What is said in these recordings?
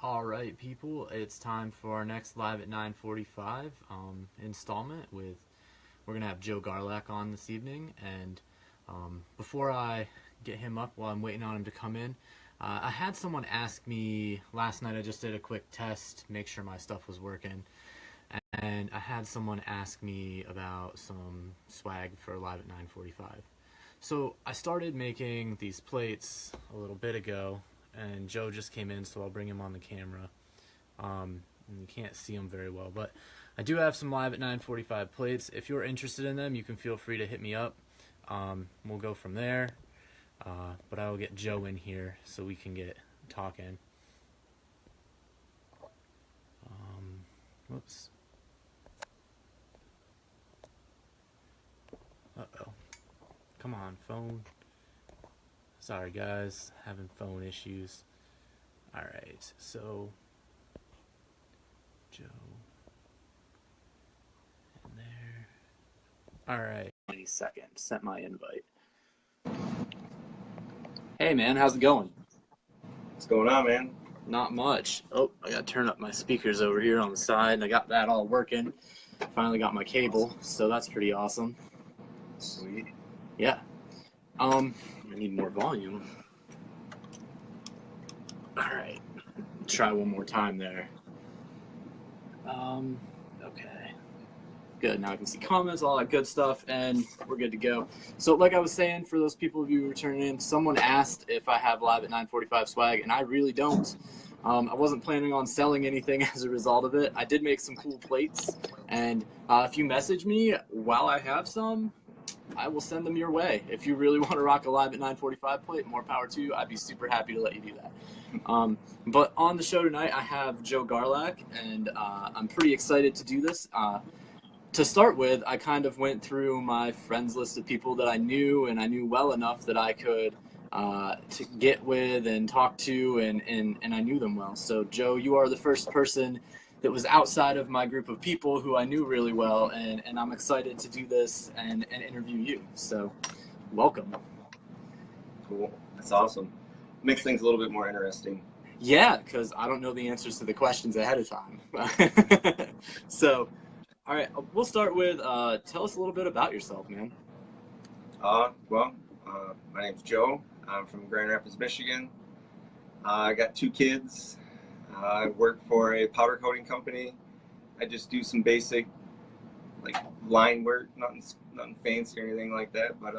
All right, people, it's time for our next Live at 9:45 installment with, we're going to have Joe Garlak on this evening. And before I get him up, while I'm waiting on him to come in, I had someone ask me last night. I just did a quick test, make sure my stuff was working. And I had someone ask me about some swag for Live at 9:45. So I started making these plates a little bit ago, and Joe just came in, so I'll bring him on the camera. And you can't see them very well, but I do have some Live at 9:45 plates. If you're interested in them, you can feel free to hit me up. We'll go from there, but I will get Joe in here so we can get talking. Whoops. Uh-oh. Come on, phone. Sorry, guys. Having phone issues. Alright, so Joe in there. Alright. Any second. Sent my invite. Hey, man. How's it going? What's going on, man? Not much. Oh, I gotta turn up my speakers over here on the side. I got that all working. Finally got my cable, so that's pretty awesome. Sweet. Yeah. I need more volume. Alright. Try one more time there. Okay. Good. Now I can see comments, all that good stuff, and we're good to go. So like I was saying, for those people of you who are tuning in, someone asked if I have Live at 9:45 swag, and I really don't. I wasn't planning on selling anything as a result of it. I did make some cool plates, and if you message me while I have some, I will send them your way. If you really want to rock a Live at 9:45 plate, more power to you. I'd be super happy to let you do that. But on the show tonight, I have Joe Garlak, and I'm pretty excited to do this. To start with, I kind of went through my friends list of people that I knew, and I knew well enough that I could to get with and talk to, and I knew them well. So, Joe, you are the first person that was outside of my group of people who I knew really well, and I'm excited to do this and interview you. So, welcome. Cool. That's awesome. Makes things a little bit more interesting. Yeah, because I don't know the answers to the questions ahead of time. So, all right, we'll start with tell us a little bit about yourself, man. My name's Joe. I'm from Grand Rapids, Michigan. I got 2 kids. I work for a powder coating company. I just do some basic, like, line work, nothing fancy or anything like that. But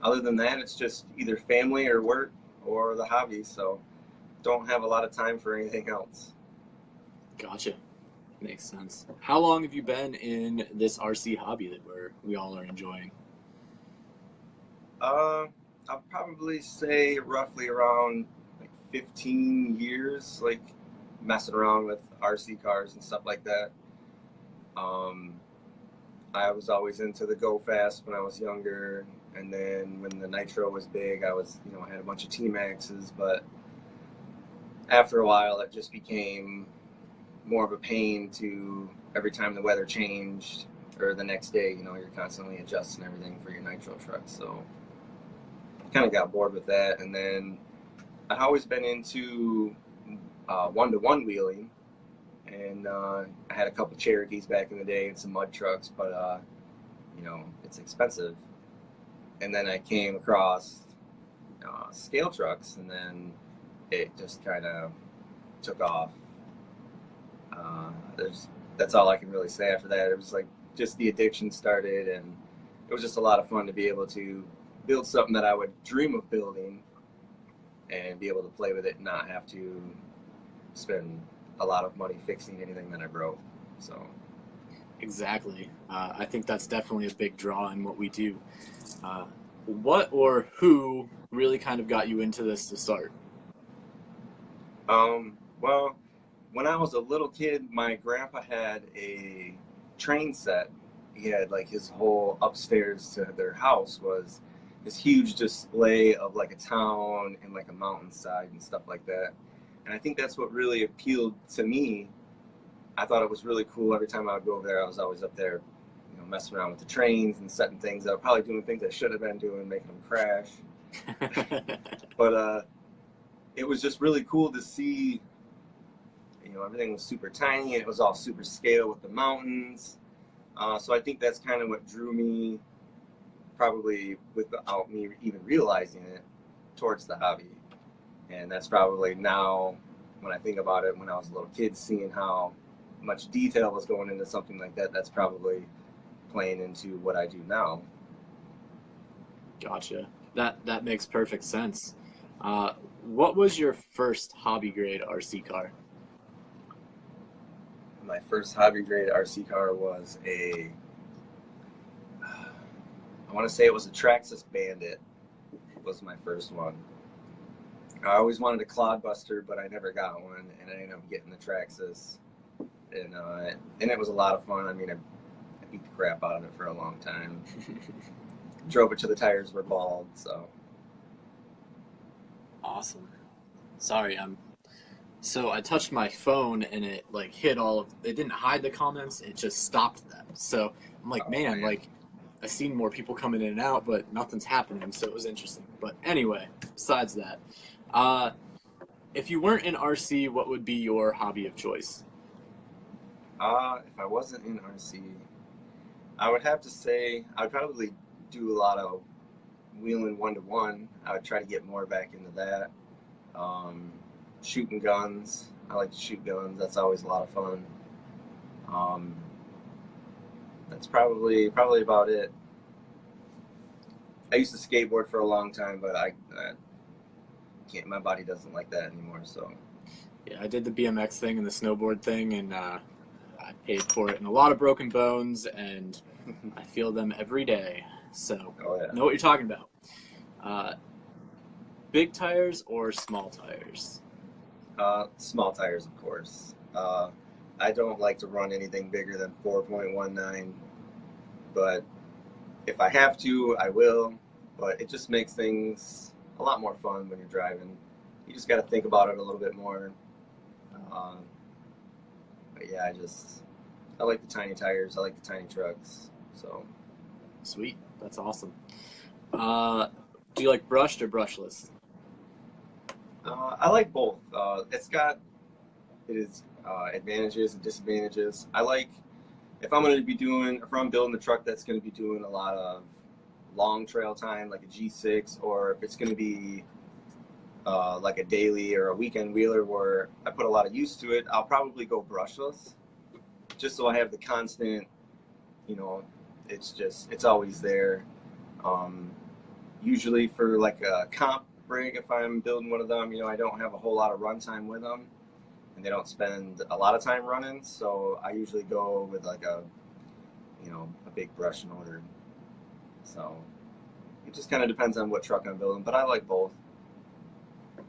other than that, it's just either family or work or the hobby. So don't have a lot of time for anything else. Gotcha. Makes sense. How long have you been in this RC hobby that we all are enjoying? I'll probably say roughly around like 15 years, like messing around with RC cars and stuff like that. I was always into the Go Fast when I was younger, and then when the Nitro was big, I had a bunch of T-Maxes, but after a while it just became more of a pain to every time the weather changed or the next day, you're constantly adjusting everything for your Nitro truck. So kind of got bored with that. And then I'd always been into one-to-one wheeling, and I had a couple Cherokees back in the day and some mud trucks, but it's expensive. And then I came across scale trucks, and then it just kind of took off. That's all I can really say after that. It was like just the addiction started, and it was just a lot of fun to be able to build something that I would dream of building and be able to play with it and not have to spend a lot of money fixing anything that I broke. So Exactly. I think that's definitely a big draw in what we do. What or who really kind of got you into this to start? Well, when I was a little kid, my grandpa had a train set. He had like his whole upstairs to their house was this huge display of like a town and like a mountainside and stuff like that. And I think that's what really appealed to me. I thought it was really cool. Every time I would go over there, I was always up there, messing around with the trains and setting things up, probably doing things I should have been doing, making them crash. But it was just really cool to see, you know, everything was super tiny and it was all super scale with the mountains. So I think that's kind of what drew me, probably without me even realizing it, towards the hobby. And that's probably now, when I think about it, when I was a little kid, seeing how much detail was going into something like that, that's probably playing into what I do now. Gotcha. That makes perfect sense. What was your first hobby grade RC car? My first hobby grade RC car was I want to say it was a Traxxas Bandit, was my first one. I always wanted a Clodbuster, but I never got one, and I ended up getting the Traxxas. And it was a lot of fun. I mean, I beat the crap out of it for a long time. Drove it till the tires were bald, so. Awesome. Sorry, so I touched my phone and it like hit it didn't hide the comments, it just stopped them. So I'm like, man, like I seen more people coming in and out, but nothing's happening, so it was interesting. But anyway, besides that, if you weren't in RC, what would be your hobby of choice? If I wasn't in RC, I would have to say I would probably do a lot of wheeling 1-to-1. I would try to get more back into that. Shooting guns. I like to shoot guns. That's always a lot of fun. That's probably about it. I used to skateboard for a long time, but I can't. My body doesn't like that anymore. So. Yeah, I did the BMX thing and the snowboard thing, and I paid for it, and a lot of broken bones, and I feel them every day. So, know what you're talking about. Big tires or small tires? Small tires, of course. I don't like to run anything bigger than 4.19, but if I have to, I will. But it just makes things a lot more fun when you're driving. You just got to think about it a little bit more. But yeah, I like the tiny tires. I like the tiny trucks. So sweet, that's awesome. Do you like brushed or brushless? I like both. It is advantages and disadvantages. I like if I'm building a truck that's going to be doing a lot of long trail time, like a G6, or if it's going to be like a daily or a weekend wheeler where I put a lot of use to it, I'll probably go brushless, just so I have the constant, you know, it's always there. Usually for like a comp rig, if I'm building one of them, you know, I don't have a whole lot of runtime with them, and they don't spend a lot of time running, so I usually go with like a big brush motor. So it just kind of depends on what truck I'm building, but I like both.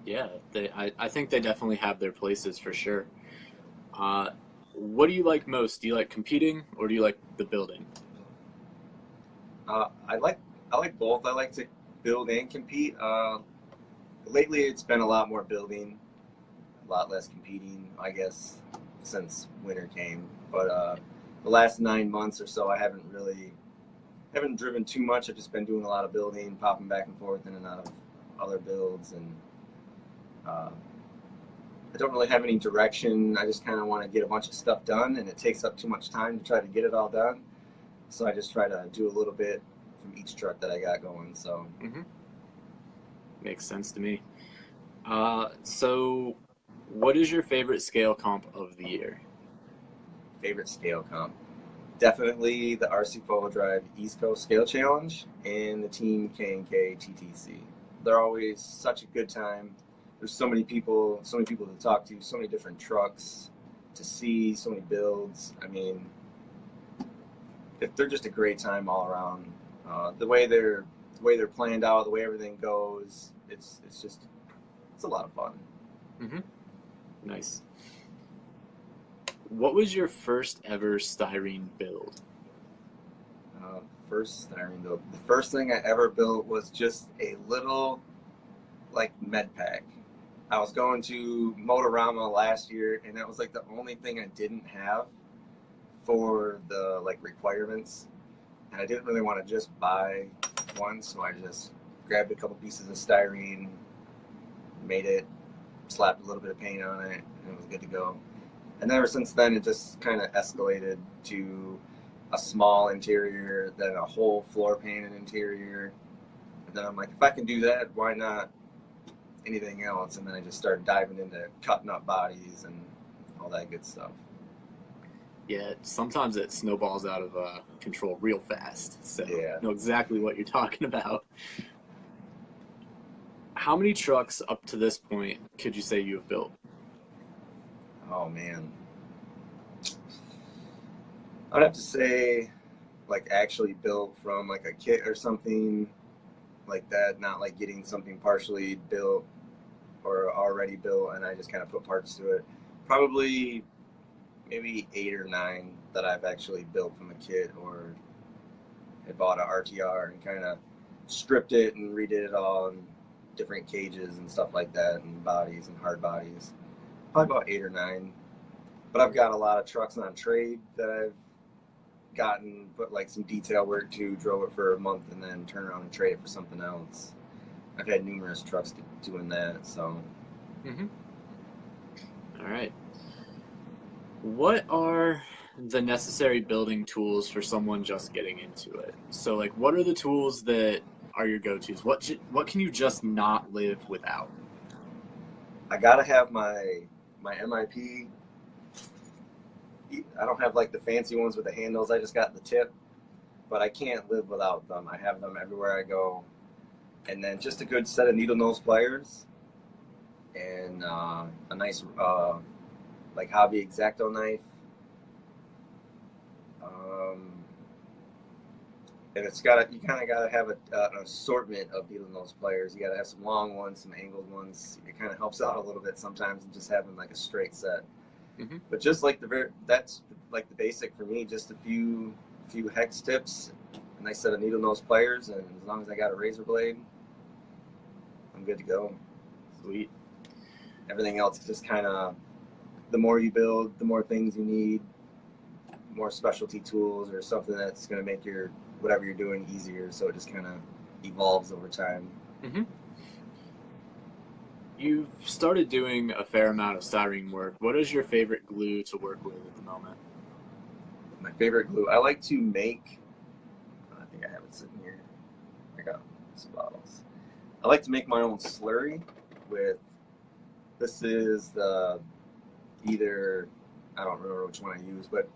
Yeah, I think they definitely have their places for sure. What do you like most? Do you like competing or do you like the building? I like both. I like to build and compete. Lately, it's been a lot more building, a lot less competing, I guess, since winter came. But the last 9 months or so, I haven't driven too much. I've just been doing a lot of building, popping back and forth in and out of other builds, and I don't really have any direction. I just kind of want to get a bunch of stuff done, and it takes up too much time to try to get it all done. So I just try to do a little bit from each truck that I got going. So makes sense to me. So what is your favorite scale comp of the year? Favorite scale comp? Definitely the RC Four-Wheel Drive East Coast Scale Challenge and the Team K&K TTC. They're always such a good time. There's so many people to talk to, so many different trucks to see, so many builds. I mean, they're just a great time all around. The way they're planned out, the way everything goes, it's a lot of fun. Nice. What was your first ever Styrene build? First Styrene build. The first thing I ever built was just a little like med pack. I was going to Motorama last year, and that was like the only thing I didn't have for the like requirements, and I didn't really want to just buy one, so I just grabbed a couple pieces of styrene, made it slapped a little bit of paint on it, and it was good to go. And ever since then, it just kind of escalated to a small interior, then a whole floor painted interior. And then I'm like, if I can do that, why not anything else? And then I just started diving into cutting up bodies and all that good stuff. Yeah, sometimes it snowballs out of control real fast. So Yeah. I know exactly what you're talking about. How many trucks up to this point could you say you have built? Oh man, I'd have to say, like, actually built from like a kit or something like that, not like getting something partially built or already built and I just kind of put parts to it. Probably maybe 8 or 9 that I've actually built from a kit, or had bought a RTR and kind of stripped it and redid it all in different cages and stuff like that, and bodies and hard bodies. Probably about 8 or 9. But I've got a lot of trucks on trade that I've gotten, put like some detail work to, drove it for a month, and then turn around and trade it for something else. I've had numerous trucks doing that, so. All right. What are the necessary building tools for someone just getting into it? So, like, what are the tools that are your go-tos? What can you just not live without? I gotta have my MIP. I don't have like the fancy ones with the handles. I just got the tip, but I can't live without them. I have them everywhere I go. And then just a good set of needle nose pliers, and a nice like hobby X-Acto knife. And you kind of gotta have an assortment of needle nose pliers. You gotta have some long ones, some angled ones. It kind of helps out a little bit sometimes, and just having like a straight set. But just like that's like the basic for me. Just a few hex tips, a nice set of needle nose pliers, and as long as I got a razor blade, I'm good to go. Sweet. Everything else is just kind of, the more you build, the more things you need, more specialty tools or something that's going to make whatever you're doing easier. So it just kind of evolves over time. You've started doing a fair amount of styrene work. What is your favorite glue to work with at the moment? My favorite glue, I like to make, I think I have it sitting here. I got some bottles. I like to make my own slurry with, this is I don't remember which one I use, but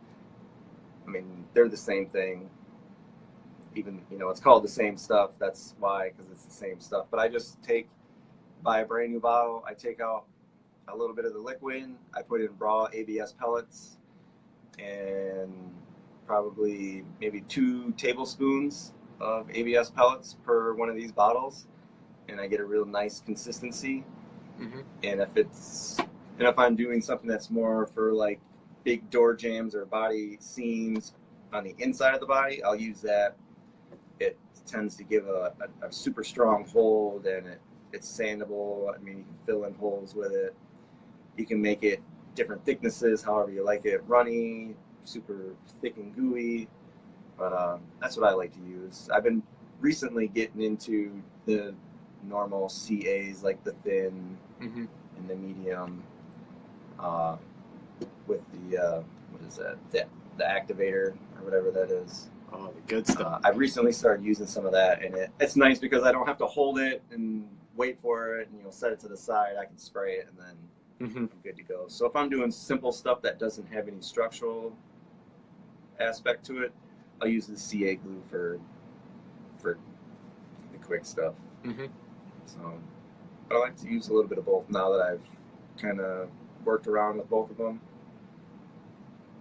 I mean, they're the same thing. Even, it's called the same stuff. That's why, because it's the same stuff. But I just buy a brand new bottle. I take out a little bit of the liquid. I put in raw ABS pellets, and probably maybe 2 tablespoons of ABS pellets per one of these bottles, and I get a real nice consistency. And if I'm doing something that's more for like big door jambs or body seams on the inside of the body, I'll use that. It tends to give a super strong hold, and it's sandable. I mean, you can fill in holes with it. You can make it different thicknesses, however you like it. Runny, super thick and gooey. But that's what I like to use. I've been recently getting into the normal CAs, like the thin and the medium, with the what is that? The activator or whatever that is. Oh, the good stuff. I've recently started using some of that, and it's nice because I don't have to hold it and wait for it and set it to the side. I can spray it, and then I'm good to go. So if I'm doing simple stuff that doesn't have any structural aspect to it, I'll use the CA glue for the quick stuff. So, but I like to use a little bit of both now that I've kind of worked around with both of them.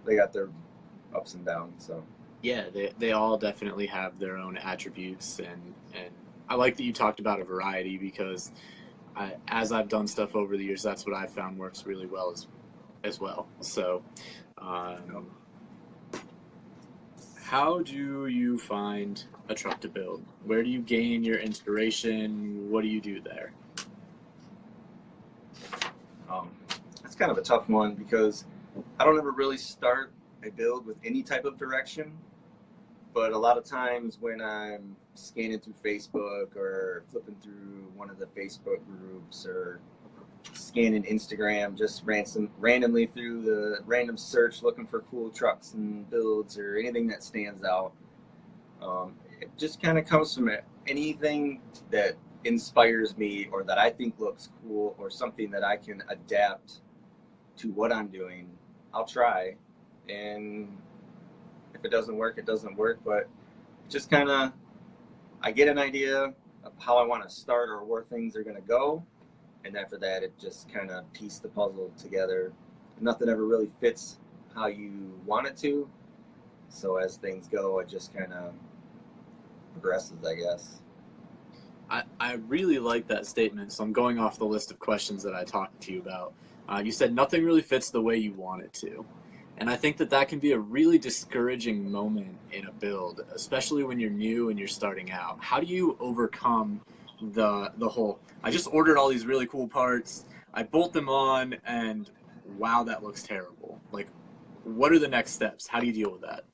They got their ups and downs, so. Yeah, they all definitely have their own attributes, and I like that you talked about a variety, because as I've done stuff over the years, that's what I've found works really well as well. So, how do you find a truck to build? Where do you gain your inspiration? What do you do there? That's kind of a tough one, because I don't ever really start a build with any type of direction. But a lot of times when I'm scanning through Facebook or flipping through one of the Facebook groups or scanning Instagram, just randomly through the random search, looking for cool trucks and builds or anything that stands out. It just kind of comes from anything that inspires me or that I think looks cool or something that I can adapt to what I'm doing. I'll try, and if it doesn't work, it doesn't work. But just kind of, I get an idea of how I want to start or where things are going to go, and after that, it just kind of piece the puzzle together. Nothing ever really fits how you want it to, so as things go, it just kind of progresses, I guess. I really like that statement, so I'm going off the list of questions that I talked to you about. You said nothing really fits the way you want it to. And I think that that can be a really discouraging moment in a build, especially when you're new and you're starting out. How do you overcome the whole, I just ordered all these really cool parts, I bolt them on, and wow, that looks terrible. Like, what are the next steps? How do you deal with that?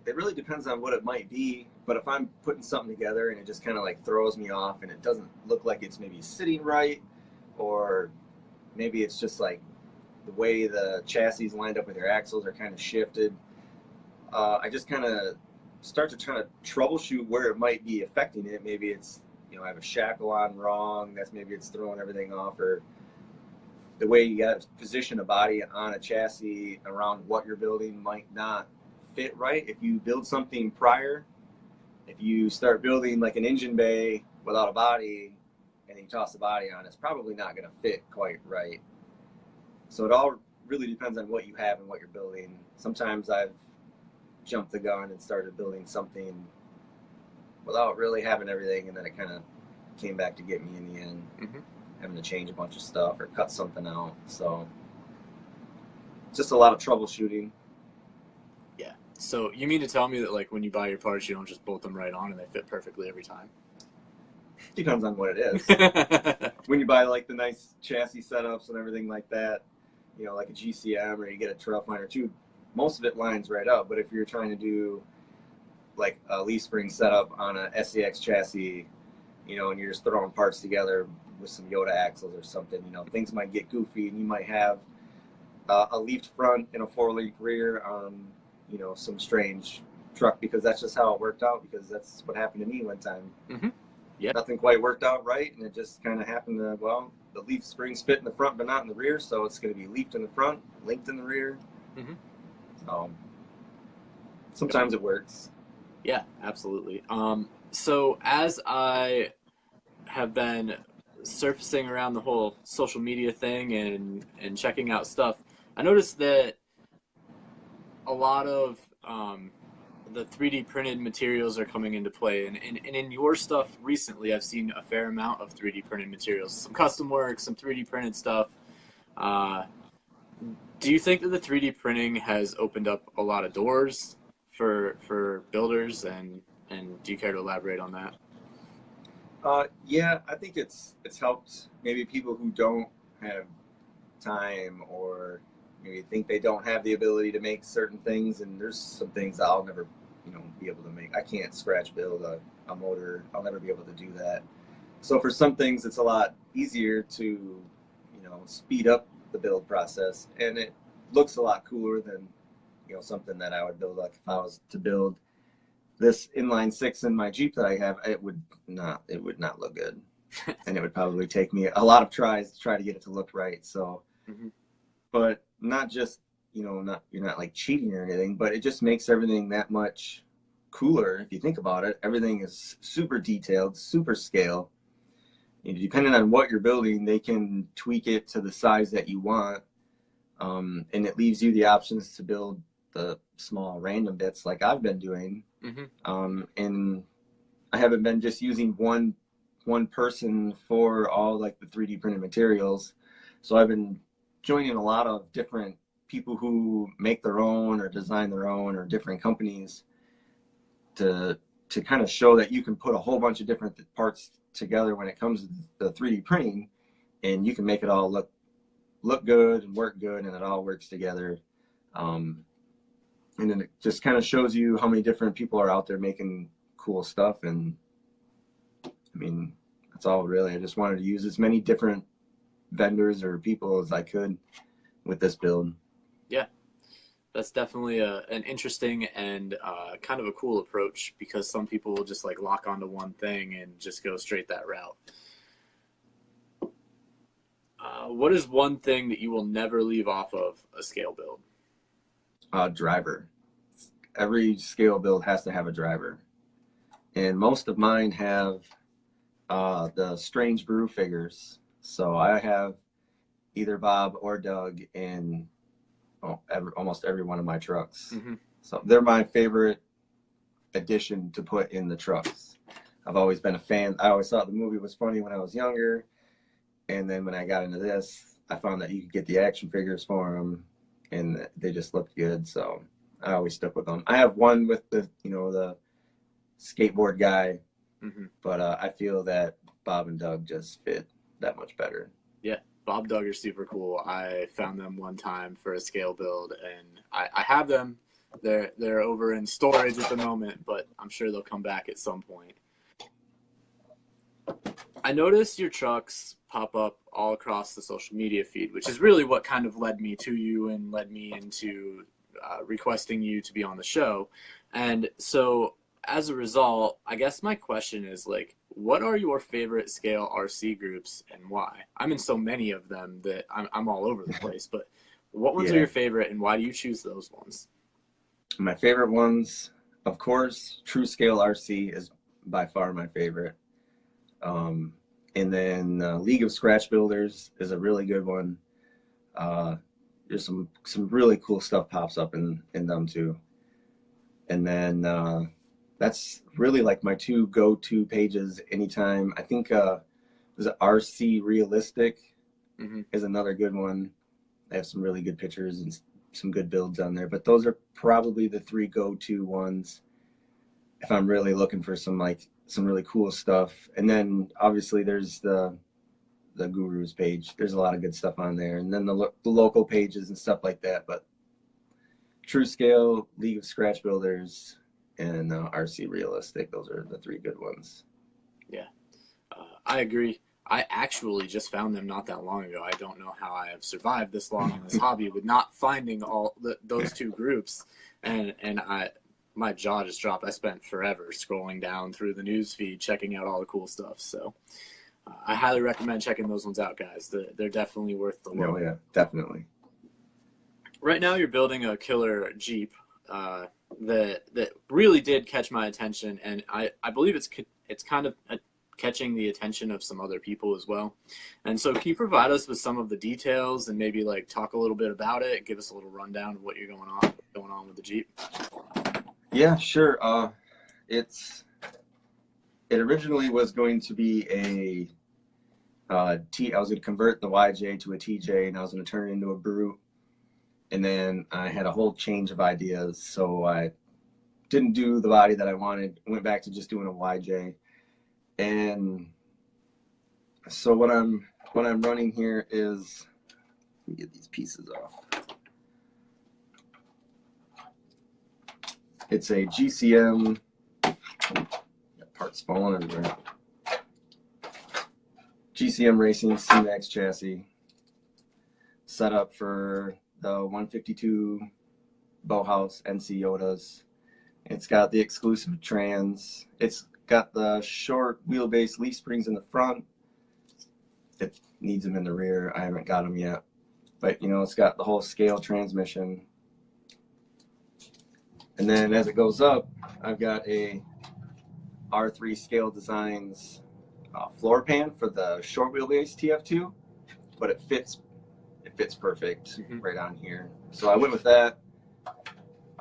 It really depends on what it might be, but if I'm putting something together and it just kind of like throws me off and it doesn't look like it's maybe sitting right, or maybe it's just like the way the chassis lined up with your axles are kind of shifted, I just kind of start to try to troubleshoot where it might be affecting it. Maybe it's, you know, I have a shackle on wrong, that's maybe it's throwing everything off, or the way you got to position a body on a chassis around what you're building might not fit right. If you build something prior, if you start building like an engine bay without a body and you toss the body on, it's probably not going to fit quite right. So it all really depends on what you have and what you're building. Sometimes I've jumped the gun and started building something without really having everything, and then it kind of came back to get me in the end, having to change a bunch of stuff or cut something out. So just a lot of troubleshooting. Yeah. So you mean to tell me that, like, when you buy your parts, you don't just bolt them right on and they fit perfectly every time? Depends on what it is. When you buy like the nice chassis setups and everything like that, you know, like a GCM or you get a Trail Finder 2, most of it lines right up. But if you're trying to do like a leaf spring setup on a SCX chassis, you know, and you're just throwing parts together with some Yoda axles or something, you know, things might get goofy, and you might have a leafed front and a 4-link rear on, you know, some strange truck, because that's just how it worked out, because that's what happened to me one time. Yeah. Nothing quite worked out right, and it just kind of happened to, well, the leaf springs fit in the front but not in the rear, so it's going to be leafed in the front, linked in the rear. Sometimes it works. Yeah, absolutely. So as I have been surfacing around the whole social media thing and checking out stuff, I noticed that a lot of the 3D printed materials are coming into play, and in your stuff recently, I've seen a fair amount of 3D printed materials, some custom work, some 3D printed stuff. Do you think that the 3D printing has opened up a lot of doors for builders, and do you care to elaborate on that? Yeah, I think it's helped maybe people who don't have time, or maybe think they don't have the ability to make certain things, and there's some things that I'll never, you know, be able to make. I can't scratch build a motor. I'll never be able to do that. So for some things, it's a lot easier to, you know, speed up the build process, and it looks a lot cooler than, you know, something that I would build. Like if I was to build this inline 6 in my Jeep that I have, it would not look good. And it would probably take me a lot of tries to try to get it to look right. So, but not just, you know, you're not like cheating or anything, but it just makes everything that much cooler. If you think about it, everything is super detailed, super scale. And depending on what you're building, they can tweak it to the size that you want. And it leaves you the options to build the small random bits like I've been doing. And I haven't been just using one person for all like the 3D printed materials. So I've been joining a lot of different people who make their own or design their own, or different companies, to kind of show that you can put a whole bunch of different parts together when it comes to the 3D printing, and you can make it all look good and work good, and it all works together. And then it just kind of shows you how many different people are out there making cool stuff. And I mean, that's all really. I just wanted to use as many different vendors or people as I could with this build. Yeah, that's definitely an interesting and kind of a cool approach, because some people will just like lock onto one thing and just go straight that route. What is one thing that you will never leave off of a scale build? Driver. Every scale build has to have a driver. And most of mine have the Strange Brew figures. So I have either Bob or Doug in almost every one of my trucks. Mm-hmm. So they're my favorite addition to put in the trucks. I've always been a fan. I always thought the movie was funny when I was younger. And then when I got into this, I found that you could get the action figures for them, and they just looked good. So I always stuck with them. I have one with the skateboard guy, Mm-hmm. but I feel that Bob and Doug just fit that much better. Yeah, Bob Doug are super cool. I found them one time for a scale build, and I have them. They're over in storage at the moment, but I'm sure they'll come back at some point. I noticed your trucks pop up all across the social media feed, which is really what kind of led me to you and led me into requesting you to be on the show. And so as a result, I guess my question is, like, what are your favorite scale RC groups and why? I'm in so many of them that I'm all over the place, but what ones are your favorite and why do you choose those ones? My favorite ones, of course, True Scale RC is by far my favorite. And then League of Scratch Builders is a really good one. There's some really cool stuff pops up in them too. And then that's really like my two go-to pages anytime. I think there's RC Realistic is another good one. They have some really good pictures and some good builds on there. But those are probably the three go-to ones if I'm really looking for some really cool stuff. And then obviously there's the Gurus page. There's a lot of good stuff on there. And then the local pages and stuff like that. But True Scale, League of Scratch Builders, and RC Realistic, those are the three good ones. Yeah, I agree. I actually just found them not that long ago. I don't know how I have survived this long in this hobby with not finding those two groups. And my jaw just dropped. I spent forever scrolling down through the news feed, checking out all the cool stuff. So I highly recommend checking those ones out, guys. They're definitely worth the look. Oh, yeah, definitely. Right now you're building a killer Jeep that really did catch my attention, and I believe it's kind of catching the attention of some other people as well. And so can you provide us with some of the details and maybe like talk a little bit about it, give us a little rundown of what you're going on with the Jeep? Yeah, sure. It originally was going to be I was going to convert the YJ to a TJ, and I was going to turn it into a Brute. And then I had a whole change of ideas, so I didn't do the body that I wanted. Went back to just doing a YJ. And so what I'm running here is, let me get these pieces off. It's a GCM. Parts falling everywhere. GCM Racing C-Max chassis, set up for the 152 Bauhaus NC Yodas. It's got the exclusive trans. It's got the short wheelbase leaf springs in the front. It needs them in the rear. I haven't got them yet. But, it's got the whole scale transmission. And then as it goes up, I've got a R3 Scale Designs floor pan for the short wheelbase TF2, but it fits perfect right on here. So I went with that.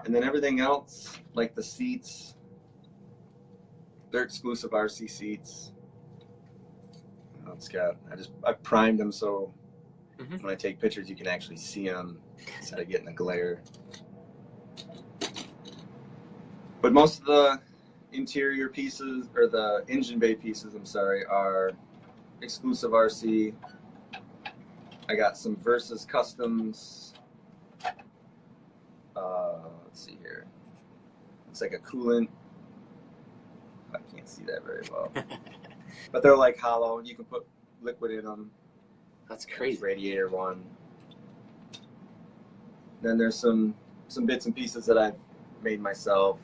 And then everything else, like the seats, they're exclusive RC seats. I primed them so when I take pictures you can actually see them instead of getting the glare. But most of the interior pieces, or the engine bay pieces, are exclusive RC. I got some Versus Customs. Let's see here. It's like a coolant. I can't see that very well. But they're like hollow. You can put liquid in them. That's crazy. Radiator one. Then there's some bits and pieces that I've made myself.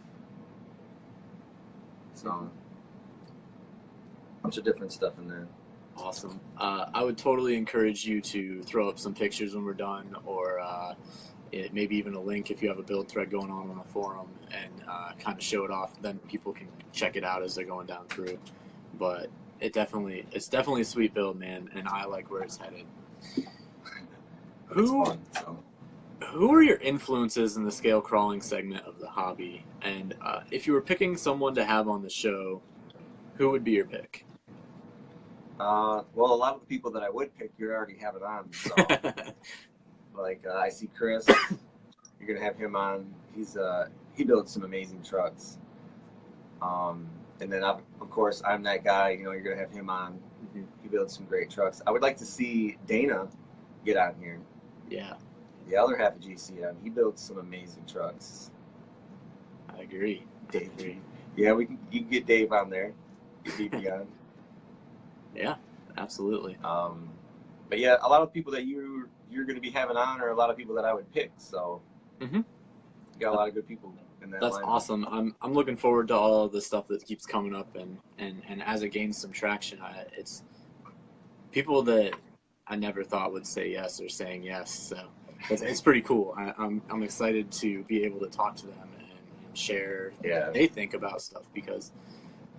So a bunch of different stuff in there. Awesome. I would totally encourage you to throw up some pictures when we're done, or maybe even a link if you have a build thread going on a forum, and kind of show it off. Then people can check it out as they're going down through. But it's definitely a sweet build, man, and I like where it's headed. Who are your influences in the scale crawling segment of the hobby? And if you were picking someone to have on the show, who would be your pick? Well, a lot of the people that I would pick, you're already having on. So, like, I see Chris. You're gonna have him on. He builds some amazing trucks. And then, of course, I'm that guy. You know, you're gonna have him on. Mm-hmm. He builds some great trucks. I would like to see Dana get on here. Yeah. The other half of GCM, he builds some amazing trucks. I agree. Dave. Yeah, you can get Dave on there. Get DP on. Yeah, absolutely. But yeah, a lot of people that you're going to be having on are a lot of people that I would pick. So you got a lot of good people in that. That's lineup. Awesome. I'm looking forward to all of the stuff that keeps coming up, and as it gains some traction, it's people that I never thought would say yes are saying yes. So it's pretty cool. I'm excited to be able to talk to them and share what they think about stuff, because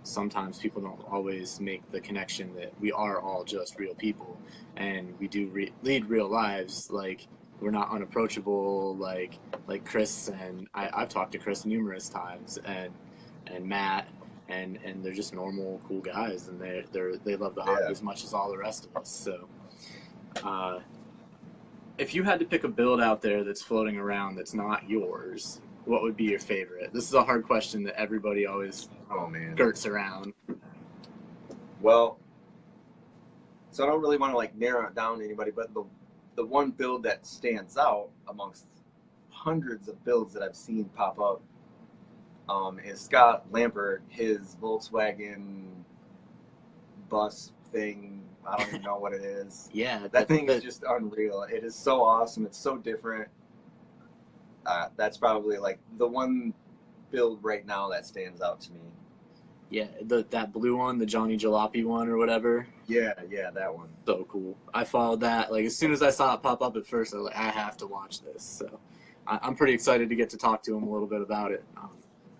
sometimes people don't always make the connection that we are all just real people, and we do lead real lives. Like, we're not unapproachable like Chris, and I've talked to Chris numerous times, and Matt, and they're just normal, cool guys, and they love the hobby as much as all the rest of us. So if you had to pick a build out there that's floating around that's not yours, what would be your favorite? This is a hard question that everybody always skirts around. Well, so I don't really want to like narrow it down to anybody, but the one build that stands out amongst hundreds of builds that I've seen pop up is Scott Lambert, his Volkswagen bus thing. I don't even know what it is. Yeah, that thing is just unreal. It is so awesome. It's so different. That's probably like the one build right now that stands out to me. Yeah, that blue one, the Johnny Jalopy one or whatever. Yeah, that one. So cool. I followed that. Like, as soon as I saw it pop up at first, I was like, I have to watch this. So I'm pretty excited to get to talk to him a little bit about it.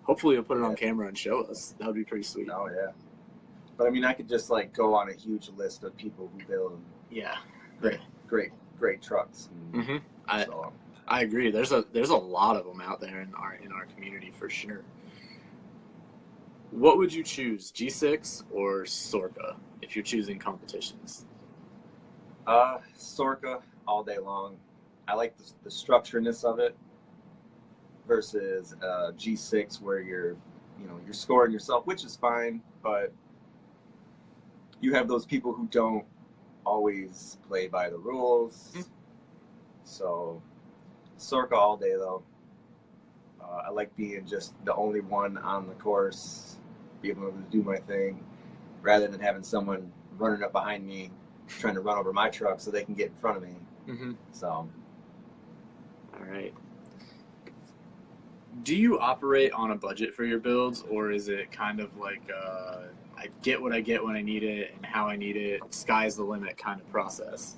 Hopefully he'll put it on camera and show us. That would be pretty sweet. Oh, yeah. But, I mean, I could just, like, go on a huge list of people who build great trucks. And I agree. There's a lot of them out there in our community for sure. What would you choose, G6 or Sorka, if you're choosing competitions? Sorka all day long. I like the structuredness of it versus G6 where you're scoring yourself, which is fine, but you have those people who don't always play by the rules. So Sorka all day though. I like being just the only one on the course, be able to do my thing, rather than having someone running up behind me trying to run over my truck so they can get in front of me. So, all right. Do you operate on a budget for your builds, or is it kind of like I get what I get when I need it and how I need it, sky's the limit kind of process?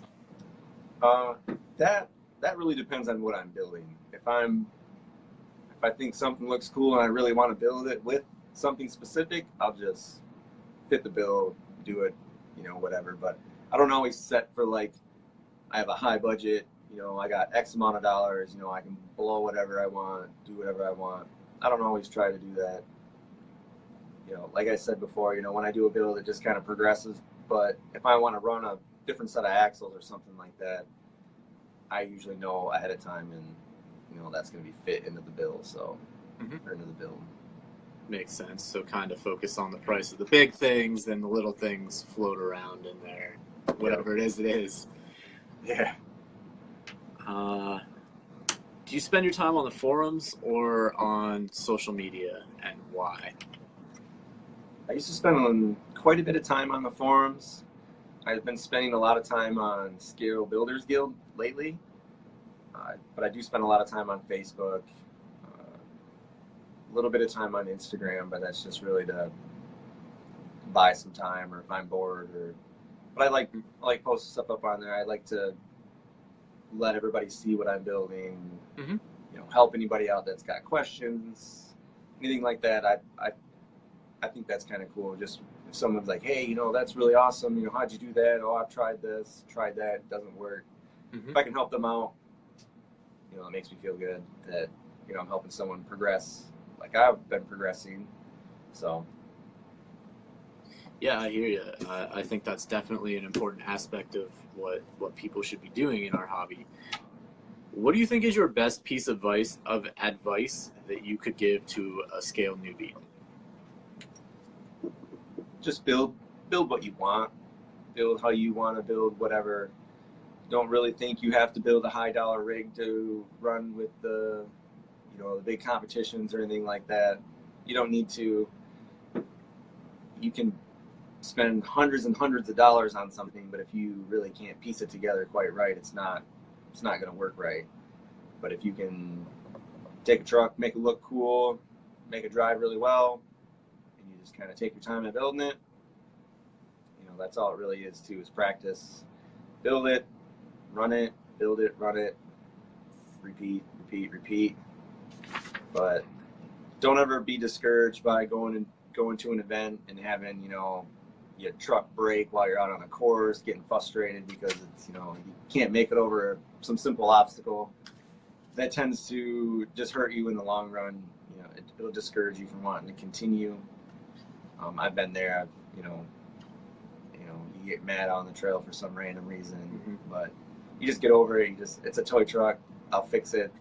That really depends on what I'm building. If I think something looks cool and I really want to build it with something specific, I'll just fit the bill, do it, whatever. But I don't always set for like, I have a high budget, I got X amount of dollars, I can blow whatever I want, do whatever I want. I don't always try to do that. Like I said before, when I do a build, it just kind of progresses. But if I want to run a different set of axles or something like that, I usually know ahead of time, and that's going to be fit into the build. So, or into the build. Makes sense. So kind of focus on the price of the big things, then the little things float around in there. Whatever it is. Yeah. Do you spend your time on the forums or on social media, and why? I used to spend quite a bit of time on the forums. I've been spending a lot of time on Scale Builders Guild lately, but I do spend a lot of time on Facebook, a little bit of time on Instagram, but that's just really to buy some time or if I'm bored. But I like posting stuff up on there. I like to let everybody see what I'm building. Mm-hmm. You know, help anybody out that's got questions, anything like that. I think that's kind of cool. Just if someone's like, hey, you know, that's really awesome. You know, how'd you do that? Oh, I've tried this, tried that. It doesn't work. Mm-hmm. If I can help them out, you know, it makes me feel good that, you know, I'm helping someone progress like I've been progressing. So. Yeah, I hear you. I think that's definitely an important aspect of what people should be doing in our hobby. What do you think is your best piece of advice that you could give to a scale newbie? Just build what you want. Build how you want to build whatever. Don't really think you have to build a high dollar rig to run with the, you know, the big competitions or anything like that. You don't need to. You can spend hundreds and hundreds of dollars on something, but if you really can't piece it together quite right, it's not going to work right. But if you can take a truck, make it look cool, make it drive really well, and you just kind of take your time in building it, you know, that's all it really is too, is practice. Build it, run it, build it, run it, repeat, repeat, repeat. But don't ever be discouraged by going to an event and having, you know, your truck break while you're out on a course, getting frustrated because it's, you know, you can't make it over some simple obstacle. That tends to just hurt you in the long run. You know, it'll discourage you from wanting to continue. I've been there. You know, you get mad on the trail for some random reason, Mm-hmm. but you just get over it. It's a toy truck. I'll fix it.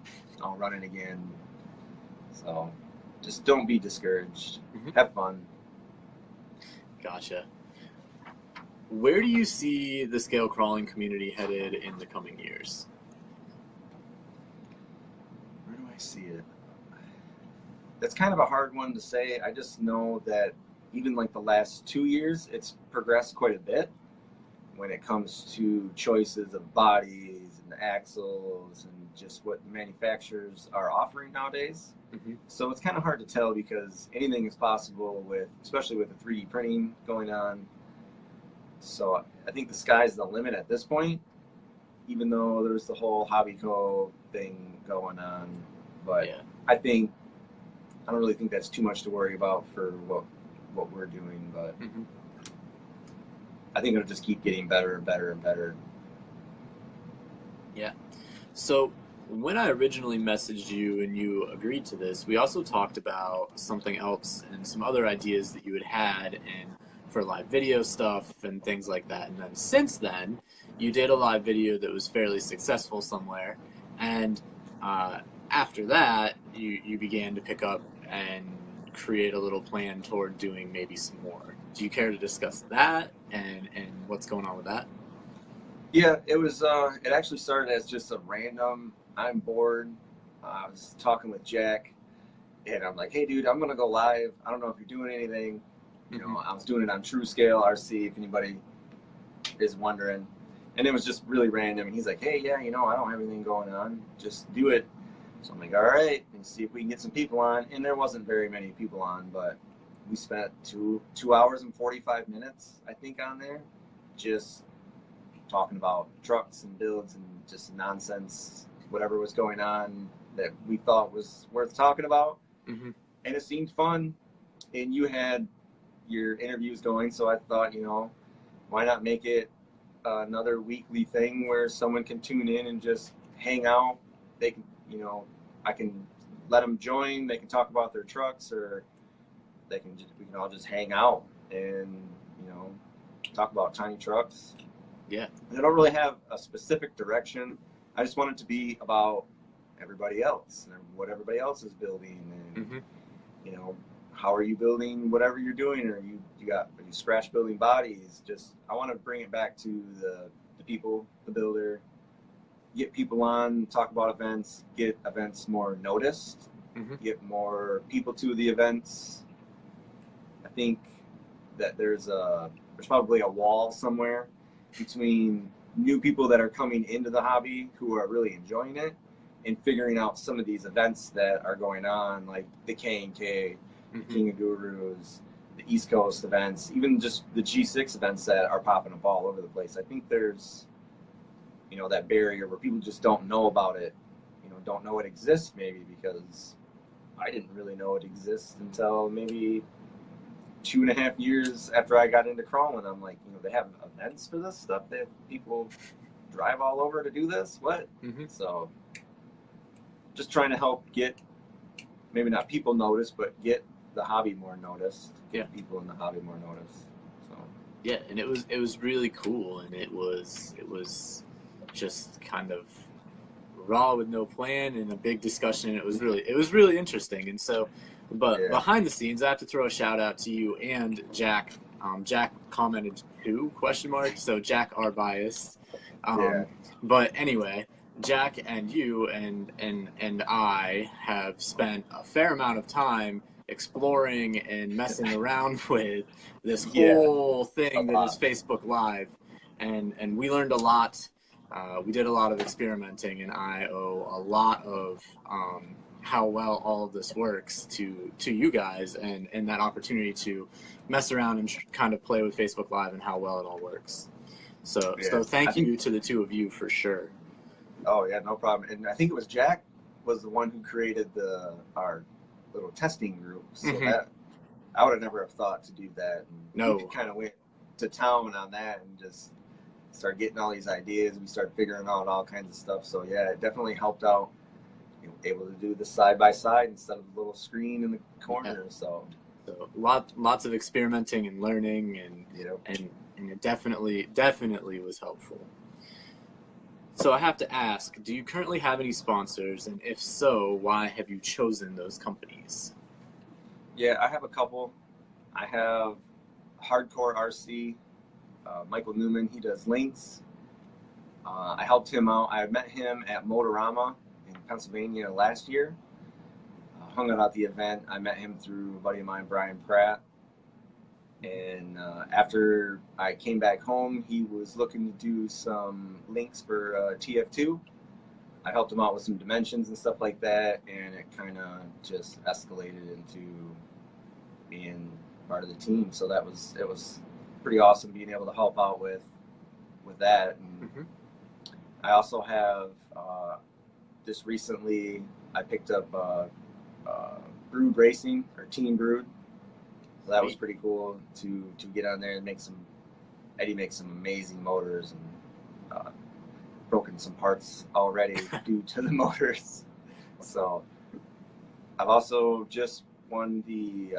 I'll run it again. So just don't be discouraged. Mm-hmm. Have fun. Gotcha. Where do you see the scale crawling community headed in the coming years? Where do I see it? That's kind of a hard one to say. I just know that even like the last 2 years, it's progressed quite a bit when it comes to choices of bodies and axles and just what the manufacturers are offering nowadays. Mm-hmm. So it's kind of hard to tell because anything is possible especially with the 3D printing going on. So I think the sky's the limit at this point, even though there's the whole Hobby Co. thing going on. But Yeah. I don't really think that's too much to worry about for what we're doing. But Mm-hmm. I think it'll just keep getting better and better and better. Yeah. So when I originally messaged you and you agreed to this, we also talked about something else and some other ideas that you had for live video stuff and things like that. And then since then, you did a live video that was fairly successful somewhere. And after that, you began to pick up and create a little plan toward doing maybe some more. Do you care to discuss that and what's going on with that? Yeah, it was. It actually started as just a random. I'm bored. I was talking with Jack, and I'm like, "Hey, dude, I'm gonna go live. I don't know if you're doing anything." You know, I was doing it on True Scale RC. If anybody is wondering, and it was just really random. And he's like, "Hey, yeah, you know, I don't have anything going on. Just do it." So I'm like, "All right," and see if we can get some people on. And there wasn't very many people on, but we spent 2 hours and 45 minutes, I think, on there, just talking about trucks and builds and just nonsense, whatever was going on that we thought was worth talking about. Mm-hmm. And it seemed fun. And you had your interviews going, so I thought, you know, why not make it another weekly thing where someone can tune in and just hang out. They can, you know, I can let them join. They can talk about their trucks, or we can all just hang out and, you know, talk about tiny trucks. Yeah. And I don't really have a specific direction. I just want it to be about everybody else and what everybody else is building, and Mm-hmm. you know, how are you building whatever you're doing, or are you scratch building bodies? Just I want to bring it back to the people, the builder, get people on, talk about events, get events more noticed, Mm-hmm. get more people to the events. I think that there's probably a wall somewhere between new people that are coming into the hobby who are really enjoying it and figuring out some of these events that are going on, like the K&K, King of Gurus, the East Coast events, even just the G6 events that are popping up all over the place. I think there's, you know, that barrier where people just don't know about it, you know, don't know it exists, maybe because I didn't really know it exists until maybe 2.5 years after I got into crawling. I'm like, you know, they have events for this stuff. They have people drive all over to do this. What? So just trying to help get, maybe not people noticed, but get the hobby more noticed. Get people in the hobby more noticed. So yeah, and it was really cool, and it was just kind of raw with no plan and a big discussion. It was really interesting. And so, but behind the scenes, I have to throw a shout out to you and Jack. Jack commented who ? So Jack are biased. But anyway, Jack and you and I have spent a fair amount of time exploring and messing around with this whole thing that is Facebook Live, and we learned a lot. We did a lot of experimenting, and I owe a lot of how well all of this works to you guys, and that opportunity to mess around and kind of play with Facebook Live and how well it all works. So thank you to the two of you for sure. Oh yeah, no problem. And I think it was Jack was the one who created our little testing group. So that I would have never have thought to do that. And we kind of went to town on that and just started getting all these ideas. We started figuring out all kinds of stuff. So yeah, it definitely helped out. You know, able to do the side by side instead of the little screen in the corner. So lots of experimenting and learning, and it definitely was helpful. So I have to ask, do you currently have any sponsors, and if so, why have you chosen those companies? Yeah, I have a couple. I have Hardcore RC, Michael Newman. He does links. I helped him out. I met him at Motorama in Pennsylvania last year. Hung out at the event. I met him through a buddy of mine, Brian Pratt. And after I came back home, he was looking to do some links for TF2. I helped him out with some dimensions and stuff like that, and it kind of just escalated into being part of the team. So it was pretty awesome being able to help out with that. And I also have just recently I picked up Brood Racing, or Team Brood. So that was pretty cool to get on there and Eddie makes some amazing motors, and broken some parts already due to the motors. So I've also just won the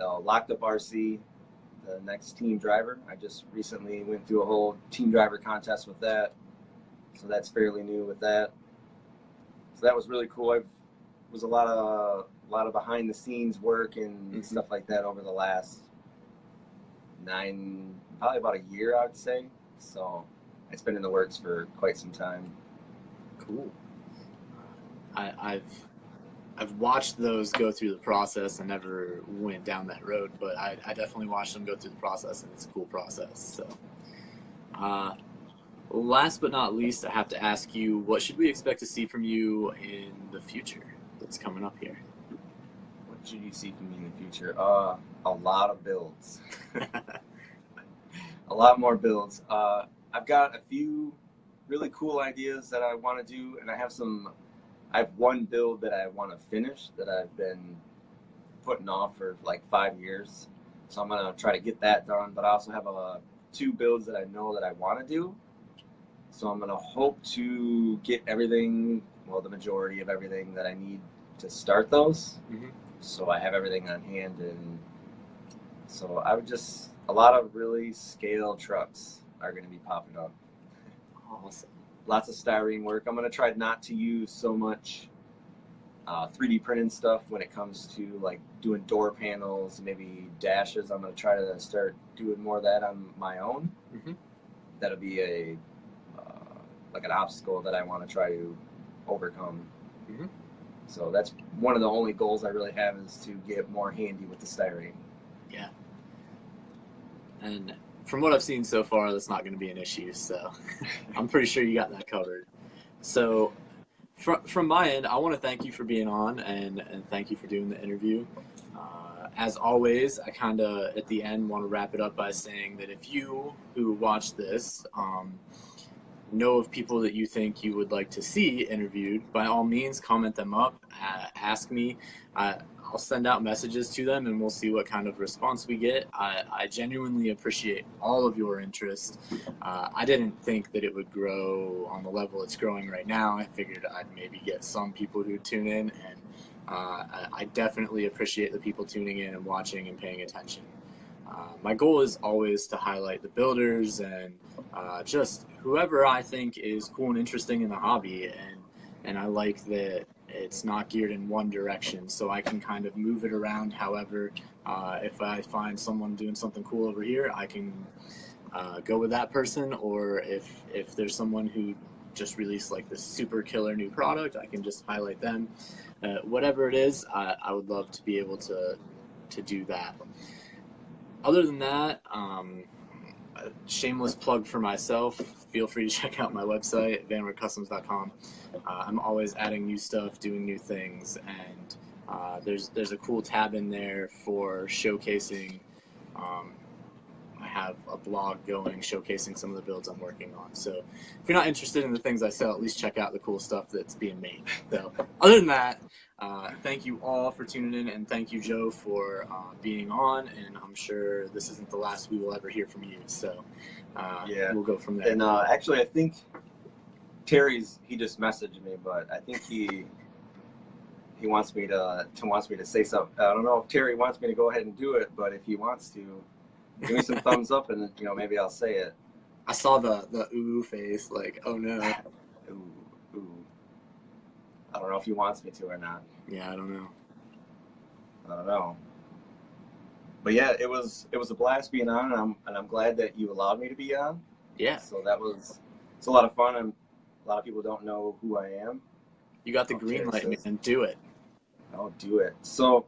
Locked Up RC, the next team driver. I just recently went through a whole team driver contest with that. So that's fairly new with that. So that was really cool. It was a lot of behind the scenes work and stuff like that over the last probably about a year, I would say. So it's been in the works for quite some time. Cool. I've watched those go through the process. I never went down that road, but I definitely watched them go through the process, and it's a cool process. So, last but not least, I have to ask you, what should we expect to see from you in the future that's coming up here? What should you see from me in the future? A lot of builds. A lot more builds. I've got a few really cool ideas that I want to do, and I have one build that I want to finish that I've been putting off for like 5 years. So I'm going to try to get that done, but I also have 2 builds that I know that I want to do. So I'm going to hope to get everything, well, the majority of everything that I need to start those. So I have everything on hand, and so a lot of really scale trucks are going to be popping up. Awesome. Lots of styrene work. I'm going to try not to use so much 3D printing stuff when it comes to like doing door panels, maybe dashes. I'm going to try to start doing more of that on my own. That'll be like an obstacle that I want to try to overcome. So that's one of the only goals I really have, is to get more handy with the styrene. Yeah. And from what I've seen so far, that's not going to be an issue. So I'm pretty sure you got that covered. So from my end, I want to thank you for being on and thank you for doing the interview. As always, I kind of at the end want to wrap it up by saying that if you who watch this know of people that you think you would like to see interviewed, by all means, comment them up, ask me. I'll send out messages to them and we'll see what kind of response we get. I genuinely appreciate all of your interest. I didn't think that it would grow on the level it's growing right now. I figured I'd maybe get some people who tune in, and I definitely appreciate the people tuning in and watching and paying attention. My goal is always to highlight the builders and just whoever I think is cool and interesting in the hobby, and I like that it's not geared in one direction, so I can kind of move it around. However, if I find someone doing something cool over here, I can go with that person, or if there's someone who just released like this super killer new product, I can just highlight them. Whatever it is, I would love to be able to do that. Other than that, a shameless plug for myself, feel free to check out my website, vanwardcustoms.com. I'm always adding new stuff, doing new things, and there's a cool tab in there for showcasing. I have a blog going showcasing some of the builds I'm working on. So if you're not interested in the things I sell, at least check out the cool stuff that's being made. So other than that, thank you all for tuning in, and thank you, Joe, for being on. And I'm sure this isn't the last we will ever hear from you. So Yeah, we'll go from there. And actually, I think he just messaged me, but I think he wants me to say something. I don't know if Terry wants me to go ahead and do it, but if he wants to, give me some thumbs up, and maybe I'll say it. I saw the ooh face, like, oh no. Ooh. I don't know if he wants me to or not. Yeah, I don't know. But yeah, it was a blast being on, and I'm glad that you allowed me to be on. Yeah. So it's a lot of fun. A lot of people don't know who I am. You got the green light, man. Do it. I'll do it. So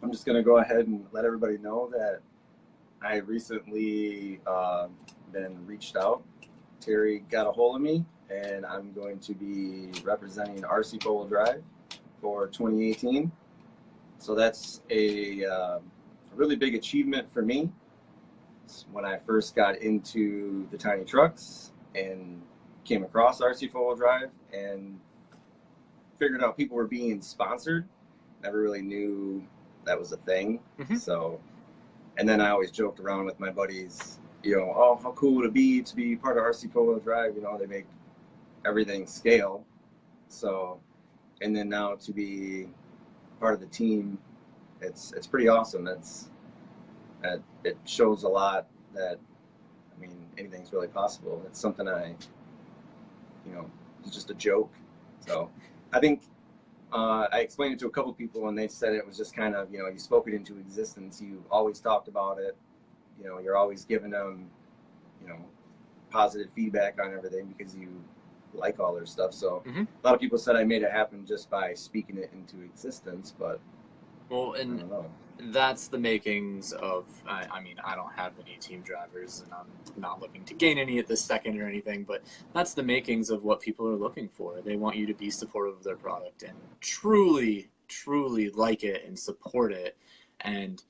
I'm just gonna go ahead and let everybody know that I recently been reached out. Terry got a hold of me, and I'm going to be representing RC 4-wheel drive for 2018. So that's a really big achievement for me. When I first got into the tiny trucks and came across RC 4-wheel drive and figured out people were being sponsored, never really knew that was a thing. Mm-hmm. So, and then I always joked around with my buddies, oh, how cool would it be to be part of RC 4-wheel drive? They make everything scale. So, and then now to be part of the team, it's pretty awesome. It shows a lot that, anything's really possible. It's something it's just a joke. So I think I explained it to a couple people, and they said it was just kind of, you spoke it into existence. You always talked about it. You're always giving them, positive feedback on everything because you like all their stuff. So mm-hmm. A lot of people said I made it happen just by speaking it into existence, but well, and I don't know. That's the makings of, I don't have any team drivers, and I'm not looking to gain any at this second or anything, but that's the makings of what people are looking for. They want you to be supportive of their product and truly, truly like it and support it and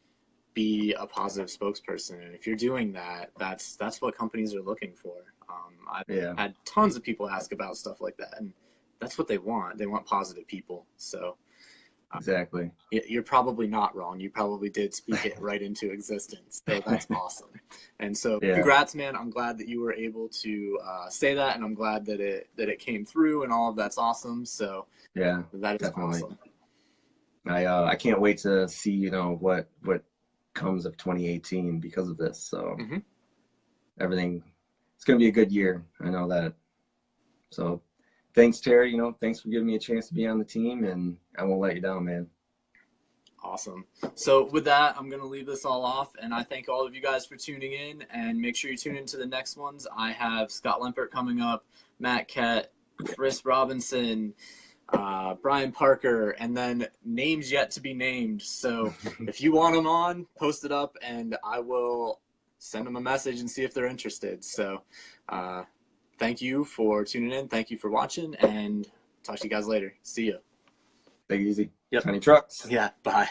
be a positive spokesperson. And if you're doing that, that's what companies are looking for. I've had tons of people ask about stuff like that, and that's what they want. They want positive people. So exactly. You're probably not wrong. You probably did speak it right into existence. So that's awesome. And so congrats, man. I'm glad that you were able to say that, and I'm glad that it came through and all of that's awesome. So yeah, that is definitely awesome. I can't wait to see, what comes of 2018 because of this. So mm-hmm. Everything, it's going to be a good year. I know that. So thanks, Terry. Thanks for giving me a chance to be on the team, and I won't let you down, man. Awesome. So with that, I'm going to leave this all off, and I thank all of you guys for tuning in, and make sure you tune into the next ones. I have Scott Lambert coming up, Matt Kett, Chris Robinson, Brian Parker, and then names yet to be named. So if you want them on, post it up, and I will send them a message and see if they're interested. So thank you for tuning in. Thank you for watching, and talk to you guys later. See ya. Take it easy. Yep. Tiny trucks. Yeah, bye.